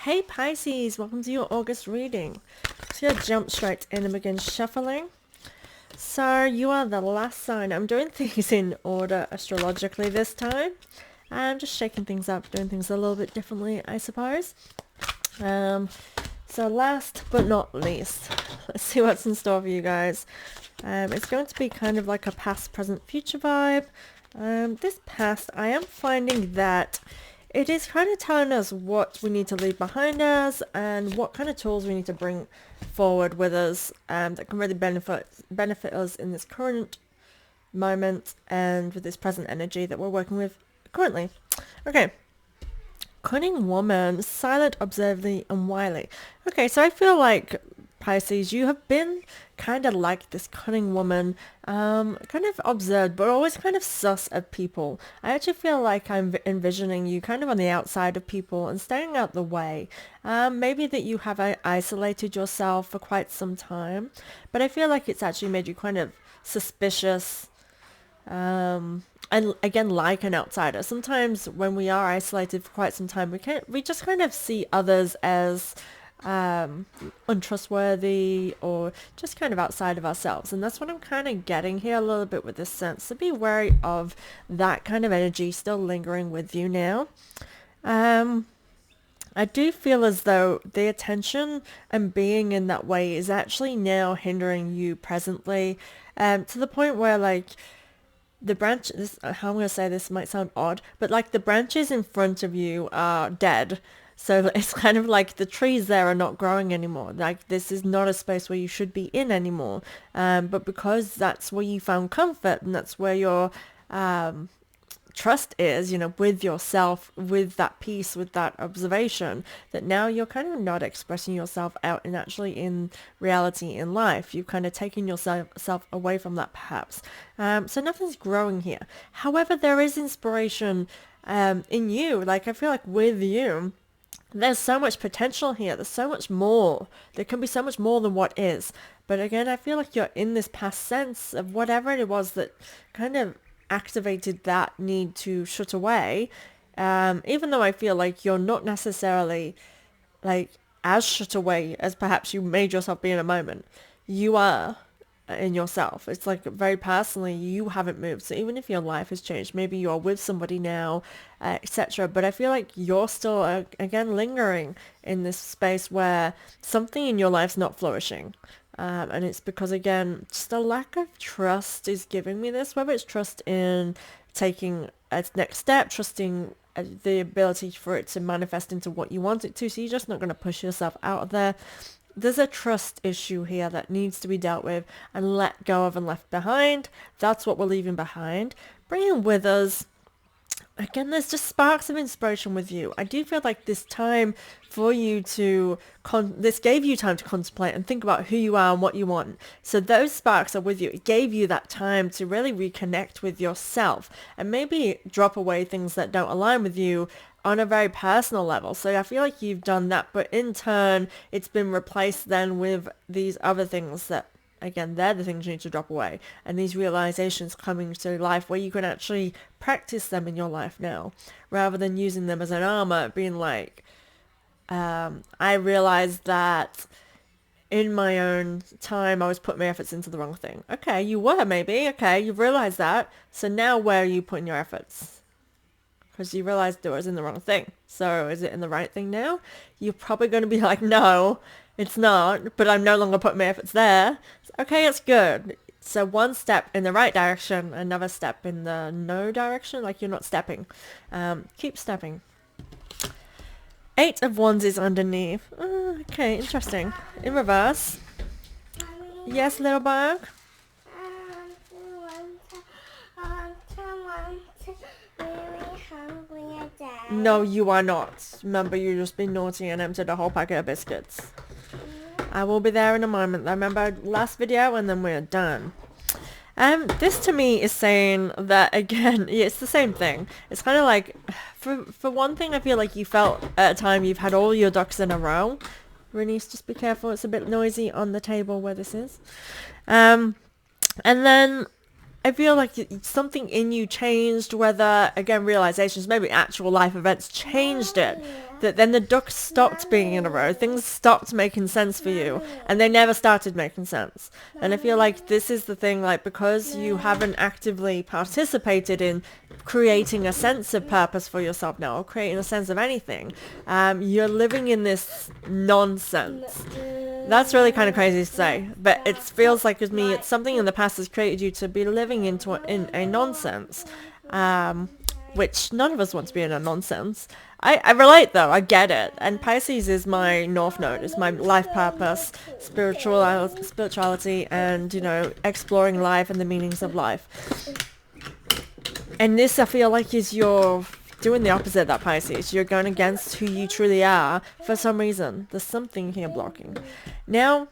Hey Pisces, welcome to your August reading. So you'll jump straight in and begin shuffling. So you are the last sign. I'm doing things in order astrologically this time. I'm just shaking things up, doing things a little bit differently, I suppose. So last but not least, let's see what's in store for you guys. It's going to be kind of like a past, present, future vibe. This past, I am finding that it is kind of telling us what we need to leave behind us and what kind of tools we need to bring forward with us that can really benefit us in this current moment and with this present energy that we're working with currently. Okay. Cunning woman, silent, observantly, and wily. Okay, so I feel like Pisces, you have been kind of like this cunning woman, kind of observed, but always kind of sus of people. I actually feel like I'm envisioning you kind of on the outside of people and staying out the way. Maybe that you have isolated yourself for quite some time, but I feel like it's actually made you kind of suspicious, and again, like an outsider. Sometimes when we are isolated for quite some time, we just kind of see others as untrustworthy or just kind of outside of ourselves. And that's what I'm kind of getting here a little bit with this sense. So be wary of that kind of energy still lingering with you now. I do feel as though the attention and being in that way is actually now hindering you presently, to the point where like the branch, this, how I'm going to say this might sound odd, but like the branches in front of you are dead. So it's kind of like the trees there are not growing anymore. Like this is not a space where you should be in anymore. But because that's where you found comfort and that's where your trust is, with yourself, with that peace, with that observation, that now you're kind of not expressing yourself out and actually in reality in life. You've kind of taken yourself away from that perhaps. So nothing's growing here. However, there is inspiration in you. Like I feel like with you, there's so much potential here. There's so much more. There can be so much more than what is. But again, I feel like you're in this past sense of whatever it was that kind of activated that need to shut away, even though I feel like you're not necessarily like as shut away as perhaps you made yourself be in a moment. You are in yourself. It's like very personally, you haven't moved. So even if your life has changed, maybe you're with somebody now, etc. But I feel like you're still, again, lingering in this space where something in your life's not flourishing. And it's because, again, just a lack of trust is giving me this, whether it's trust in taking a next step, trusting the ability for it to manifest into what you want it to. So you're just not going to push yourself out of there. There's a trust issue here that needs to be dealt with and let go of and left behind. That's what we're leaving behind. Bringing with us, again, there's just sparks of inspiration with you. I do feel like this time for you to, this gave you time to contemplate and think about who you are and what you want. So those sparks are with you. It gave you that time to really reconnect with yourself and maybe drop away things that don't align with you on a very personal level. So I feel like you've done that, but in turn, it's been replaced then with these other things that, again, they're the things you need to drop away. And these realizations coming to life where you can actually practice them in your life now, rather than using them as an armor, being like, I realized that in my own time, I was putting my efforts into the wrong thing. Okay, you were maybe. Okay, you realized that. So now where are you putting your efforts? Because you realized it was in the wrong thing. So is it in the right thing now? You're probably going to be like, no, it's not, but I'm no longer putting my efforts there. Okay, it's good. So one step in the right direction, another step in the no direction, like you're not stepping. Keep stepping. 8 of Wands is underneath. Okay, interesting. In reverse. Yes, little bug? No, you are not. Remember, you just been naughty and emptied a whole packet of biscuits. I will be there in a moment. I remember last video and then we're done. This to me is saying that, again, yeah, it's the same thing. It's kind of like, for one thing, I feel like you felt at a time you've had all your ducks in a row. Renice, just be careful. It's a bit noisy on the table where this is. And then I feel like something in you changed, whether, again, realizations, maybe actual life events changed it. That then the ducks stopped being in a row, things stopped making sense for you, and they never started making sense. And I feel like this is the thing, like, because you haven't actively participated in creating a sense of purpose for yourself now, or creating a sense of anything, you're living in this nonsense. That's really kind of crazy to say, but it feels like with me, it's something in the past has created you to be living in a nonsense, which none of us want to be in a nonsense. I relate though, I get it. And Pisces is my north node, it's my life purpose, spirituality, and, you know, exploring life and the meanings of life. And this, I feel like, is your doing the opposite of that, Pisces. You're going against who you truly are for some reason. There's something here blocking. Now,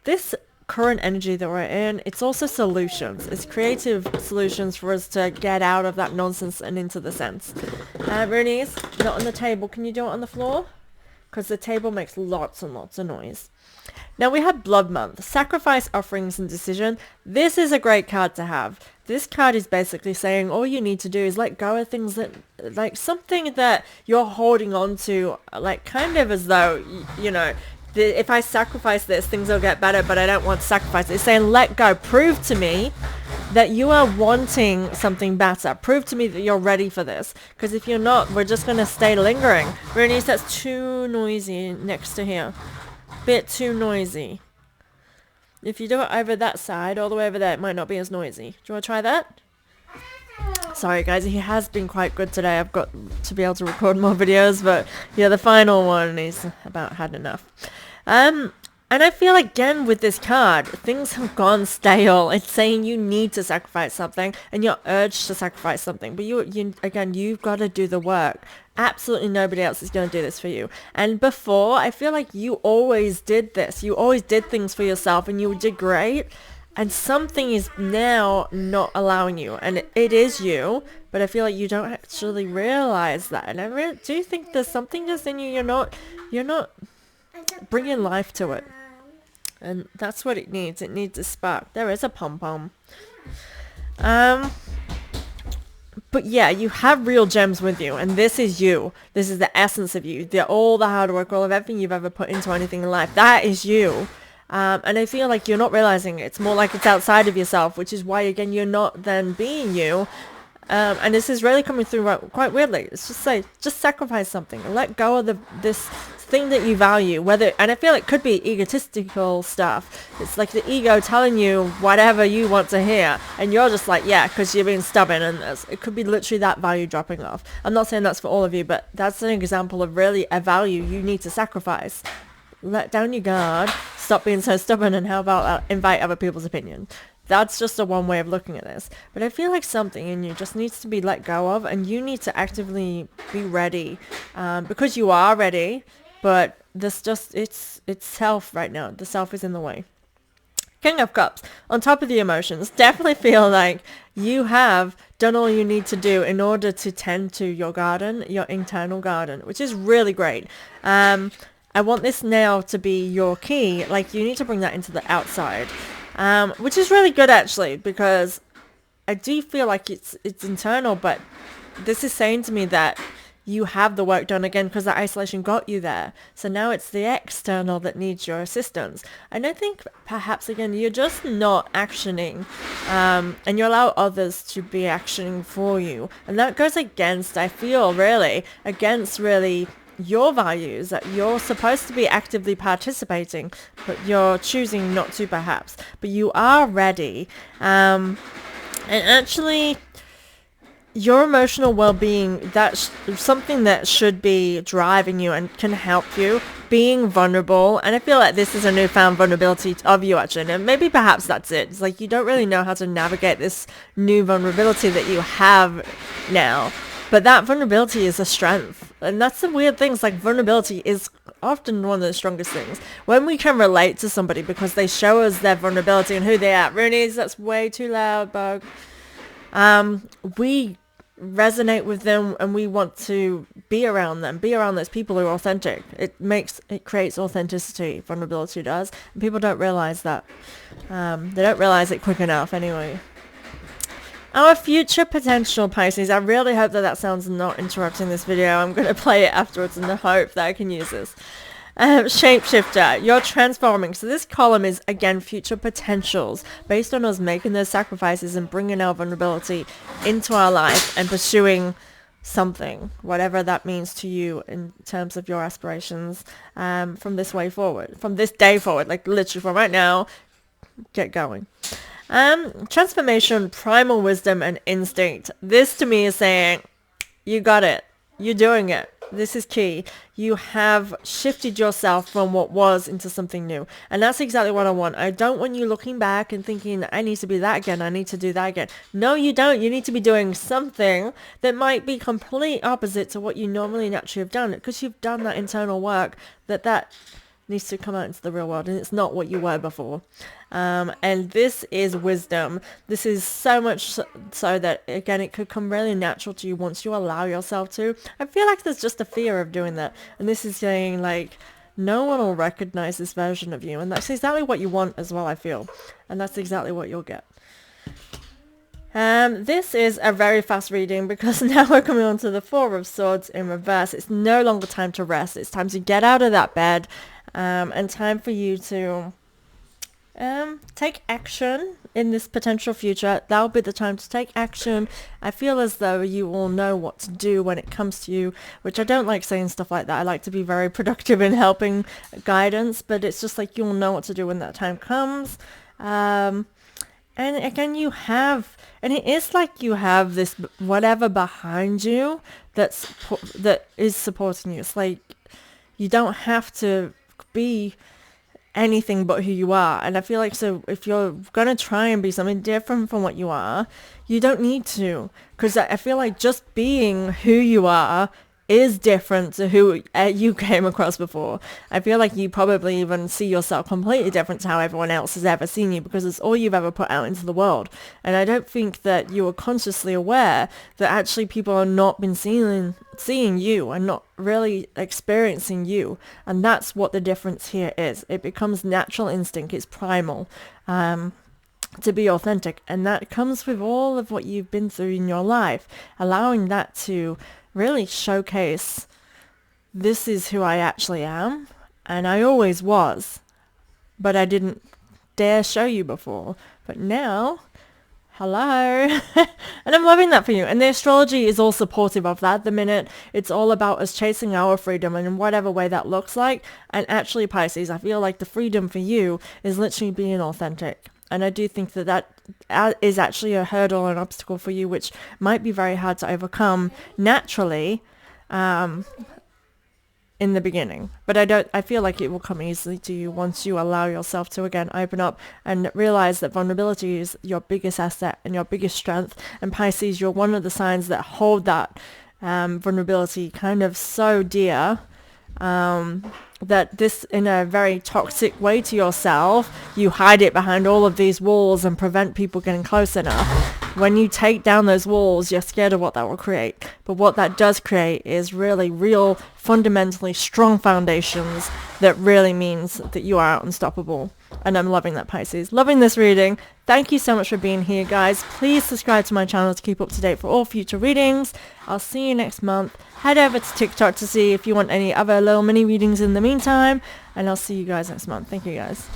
this current energy that we're in, it's also solutions. It's creative solutions for us to get out of that nonsense and into the sense. Bernice, not on the table. Can you do it on the floor? Because the table makes lots and lots of noise. Now we have Blood Month, Sacrifice, Offerings, and Decision. This is a great card to have. This card is basically saying all you need to do is let go of things that, like, something that you're holding on to, like, kind of as though, you know, if I sacrifice this, things will get better, but I don't want to sacrifice it. It's saying let go. Prove to me that you are wanting something better. Prove to me that you're ready for this. Because if you're not, we're just going to stay lingering. Bernice, that's too noisy next to here. Bit too noisy. If you do it over that side, all the way over there, it might not be as noisy. Do you want to try that? Sorry guys, he has been quite good today. I've got to be able to record more videos, but yeah, the final one is about had enough. And I feel again with this card, things have gone stale. It's saying you need to sacrifice something and you're urged to sacrifice something. But you again, you've got to do the work. Absolutely nobody else is going to do this for you. And before, I feel like you always did this. You always did things for yourself and you did great. And something is now not allowing you. And it is you. But I feel like you don't actually realize that. And I do think there's something just in you. You're not bringing life to it. And that's what it needs. It needs a spark. There is a pom-pom. But yeah, you have real gems with you. And this is you. This is the essence of you. All the hard work, all of everything you've ever put into anything in life. That is you. And I feel like you're not realizing it. It's more like it's outside of yourself. Which is why, again, you're not then being you. And this is really coming through quite weirdly. It's just sacrifice something. And let go of this thing that you value, and I feel it could be egotistical stuff. It's like the ego telling you whatever you want to hear, and you're just like, yeah, because you're being stubborn, and it could be literally that value dropping off. I'm not saying that's for all of you, but that's an example of really a value you need to sacrifice. Let down your guard, stop being so stubborn, and how about invite other people's opinion. That's just a one way of looking at this. But I feel like something in you just needs to be let go of, and you need to actively be ready, because you are ready. But it's self right now. The self is in the way. King of Cups. On top of the emotions, definitely feel like you have done all you need to do in order to tend to your garden, your internal garden, which is really great. I want this now to be your key. Like, you need to bring that into the outside, which is really good actually, because I do feel like it's internal, but this is saying to me that you have the work done again because the isolation got you there. So now it's the external that needs your assistance. And I think perhaps, again, you're just not actioning, and you allow others to be actioning for you. And that goes against, I feel, really, against really your values, that you're supposed to be actively participating, but you're choosing not to perhaps. But you are ready. And actually, your emotional well-being, that's something that should be driving you and can help you. Being vulnerable, and I feel like this is a newfound vulnerability of you actually, and maybe perhaps that's it. It's like you don't really know how to navigate this new vulnerability that you have now, but that vulnerability is a strength. And that's the weird thing. It's like vulnerability is often one of the strongest things when we can relate to somebody because they show us their vulnerability and who they are. Roonies, that's way too loud, Bug. We resonate with them and we want to be around them, be around those people who are authentic. It creates authenticity. Vulnerability does, and people don't realize that. They don't realize it quick enough anyway. Our future potential, Pisces. I really hope that that sounds not interrupting this video. I'm going to play it afterwards in the hope that I can use this. Shapeshifter, you're transforming. So this column is, again, future potentials based on us making those sacrifices and bringing our vulnerability into our life and pursuing something, whatever that means to you in terms of your aspirations, from this way forward, from this day forward, like literally from right now, get going. Transformation, primal wisdom, and instinct. This to me is saying, you got it. You're doing it. This is key. You have shifted yourself from what was into something new. And that's exactly what I want. I don't want you looking back and thinking, I need to be that again. I need to do that again. No, you don't. You need to be doing something that might be complete opposite to what you normally naturally have done. Because you've done that internal work that needs to come out into the real world, and it's not what you were before. And this is wisdom. This is so much so that, again, it could come really natural to you once you allow yourself to. I feel like there's just a fear of doing that, and this is saying, like, no one will recognize this version of you, and that's exactly what you want as well, I feel, and that's exactly what you'll get. This is a very fast reading because now we're coming on to the Four of Swords in reverse. It's no longer time to rest. It's time to get out of that bed, and time for you to take action in this potential future. That'll be the time to take action. I feel as though you will know what to do when it comes to you, which I don't like saying stuff like that. I like to be very productive in helping guidance, but it's just like you'll know what to do when that time comes. And again, and it is like you have this whatever behind you that is supporting you. It's like you don't have to be anything but who you are. And I feel like, so if you're gonna try and be something different from what you are, you don't need to, because I feel like just being who you are is different to who you came across before. I feel like you probably even see yourself completely different to how everyone else has ever seen you, because it's all you've ever put out into the world. And I don't think that you are consciously aware that actually people are not been seeing you and not really experiencing you. And that's what the difference here is. It becomes natural instinct. It's primal. To be authentic, and that comes with all of what you've been through in your life, allowing that to really showcase, this is who I actually am, and I always was, but I didn't dare show you before, but now, hello. And I'm loving that for you. And the astrology is all supportive of that. The minute it's all about us chasing our freedom, and in whatever way that looks like. And actually, Pisces, I feel like the freedom for you is literally being authentic. And I do think that is actually a hurdle and obstacle for you, which might be very hard to overcome naturally in the beginning. But I feel like it will come easily to you once you allow yourself to, again, open up and realize that vulnerability is your biggest asset and your biggest strength. And Pisces, you're one of the signs that hold that vulnerability kind of so dear. That this, in a very toxic way to yourself, you hide it behind all of these walls and prevent people getting close enough. When you take down those walls, you're scared of what that will create. But what that does create is really real, fundamentally strong foundations that really means that you are unstoppable. And I'm loving that, Pisces. Loving this reading. Thank you so much for being here, guys. Please subscribe to my channel to keep up to date for all future readings. I'll see you next month. Head over to TikTok to see if you want any other little mini readings in the meantime. And I'll see you guys next month. Thank you, guys.